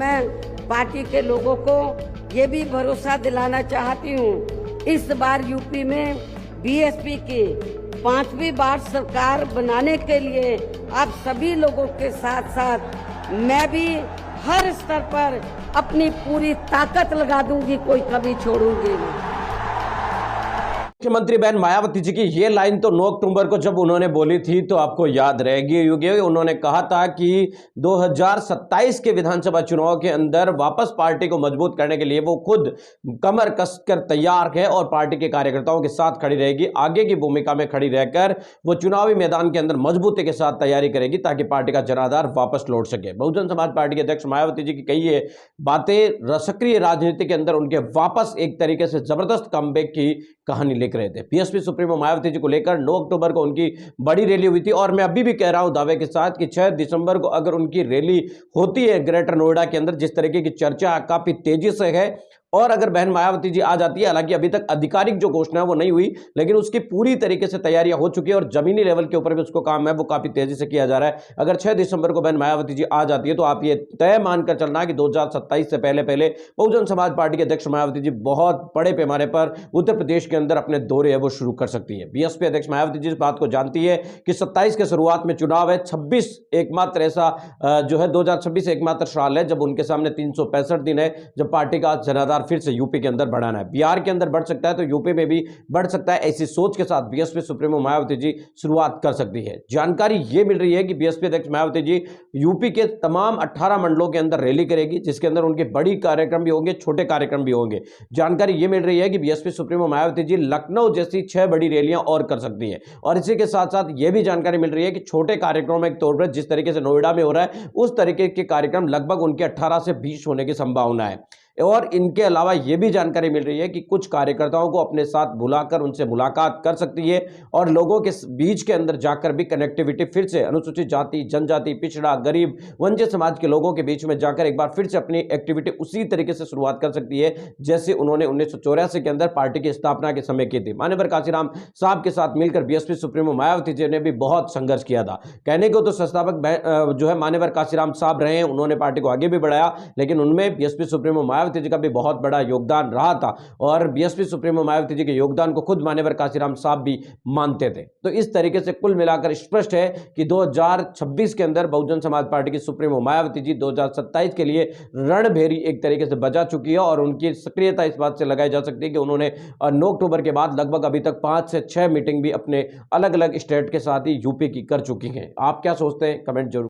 मैं पार्टी के लोगों को ये भी भरोसा दिलाना चाहती हूँ, इस बार यूपी में बीएसपी की 5वीं बार सरकार बनाने के लिए आप सभी लोगों के साथ साथ मैं भी हर स्तर पर अपनी पूरी ताकत लगा दूंगी, कोई कभी छोड़ूंगी नहीं। मुख्यमंत्री बहन मायावती जी की ये लाइन तो 9 अक्टूबर को जब उन्होंने बोली थी तो आपको याद रहेगी। उन्होंने कहा था कि 2027 के विधानसभा चुनाव के अंदर वापस पार्टी को मजबूत करने के लिए वो खुद कमर कसकर तैयार है और पार्टी के कार्यकर्ताओं के साथ खड़ी रहेगी, आगे की भूमिका में खड़ी रहकर वो चुनावी मैदान के अंदर मजबूती के साथ तैयारी करेगी ताकि पार्टी का जनाधार वापस लौट सके। बहुजन समाज पार्टी के अध्यक्ष मायावती जी की कई ये बातें सक्रिय राजनीति के अंदर उनके वापस एक तरीके से जबरदस्त कमबैक की कहानी लिख रहे थे। बीएसपी सुप्रीमो मायावती जी को लेकर 9 अक्टूबर को उनकी बड़ी रैली हुई थी और मैं अभी भी कह रहा हूं दावे के साथ कि 6 दिसंबर को अगर उनकी रैली होती है ग्रेटर नोएडा के अंदर, जिस तरीके की चर्चा काफी तेजी से है, और अगर बहन मायावती जी आ जाती है, हालांकि अभी तक आधिकारिक जो घोषणा है वो नहीं हुई, लेकिन उसकी पूरी तरीके से तैयारियां हो चुकी है और जमीनी लेवल के ऊपर भी उसको काम है वो काफी तेजी से किया जा रहा है। अगर 6 दिसंबर को बहन मायावती जी आ जाती है तो आप ये तय मानकर चलना कि 2027 से पहले पहले बहुजन समाज पार्टी के अध्यक्ष मायावती जी बहुत बड़े पैमाने पर उत्तर प्रदेश के अंदर अपने दौरे है वो शुरू कर सकती है। बीएसपी अध्यक्ष मायावती जी इस बात को जानती है कि 27 के शुरुआत में चुनाव है, 26 एकमात्र ऐसा जो है 2026 एकमात्र साल है जब उनके सामने 365 दिन है, जब पार्टी का जनाधार फिर से यूपी के अंदर बढ़ाना है। बिहार के अंदर बढ़ सकता है तो यूपी में भी बढ़ सकता है, ऐसी सोच के साथ बीएसपी सुप्रीमो मायावती जी शुरुआत कर सकती है। जानकारी यह मिल रही है कि बीएसपी अध्यक्ष मायावती जी यूपी के तमाम 18 मंडलों के अंदर रैली करेगी, जिसके अंदर उनके बड़ी कार्यक्रम भी होंगे, छोटे कार्यक्रम भी होंगे। जानकारी यह मिल रही है कि बीएसपी सुप्रीमो मायावती जी लखनऊ जैसी 6 बड़ी रैलियां और कर सकती है और इसी के साथ साथ यह भी जानकारी मिल रही है कि छोटे कार्यक्रमों के तौर पर जिस तरीके से नोएडा में हो रहा है उस तरीके के कार्यक्रम लगभग उनके 18 से 20 होने की संभावना है। और इनके अलावा यह भी जानकारी मिल रही है कि कुछ कार्यकर्ताओं को अपने साथ बुलाकर उनसे मुलाकात कर सकती है और लोगों के बीच के अंदर जाकर भी कनेक्टिविटी फिर से अनुसूचित जाति, जनजाति, पिछड़ा, गरीब, वंचित समाज के लोगों के बीच में जाकर एक बार फिर से अपनी एक्टिविटी उसी तरीके से शुरुआत कर सकती है जैसे उन्होंने 1984 के अंदर पार्टी की स्थापना के समय की थी। मान्यवर काशीराम साहब के साथ मिलकर बीएसपी सुप्रीमो मायावती जी ने भी बहुत संघर्ष किया था। कहने को तो संस्थापक जो है मान्यवर काशीराम साहब रहे हैं, उन्होंने पार्टी को आगे भी बढ़ाया, लेकिन उनमें बीएसपी सुप्रीमो मायावती जी का भी बहुत बड़ा योगदान रहा था और बीएसपी सुप्रीमो मायावती जी के योगदान को खुद मान्यवर काशीराम साहब भी मानते थे। तो इस तरीके से कुल मिलाकर स्पष्ट है कि 2026 के अंदर बहुजन समाज पार्टी की सुप्रीमो मायावती जी 2027 के लिए रणभेरी एक तरीके से बजा चुकी है और उनकी सक्रियता इस बात से लगाई जा सकती है कि उन्होंने 9 अक्टूबर के बाद लगभग अभी तक 5 से 6 मीटिंग भी अपने अलग अलग स्टेट के साथ ही यूपी की कर चुकी हैं। आप क्या सोचते हैं, कमेंट जरूर।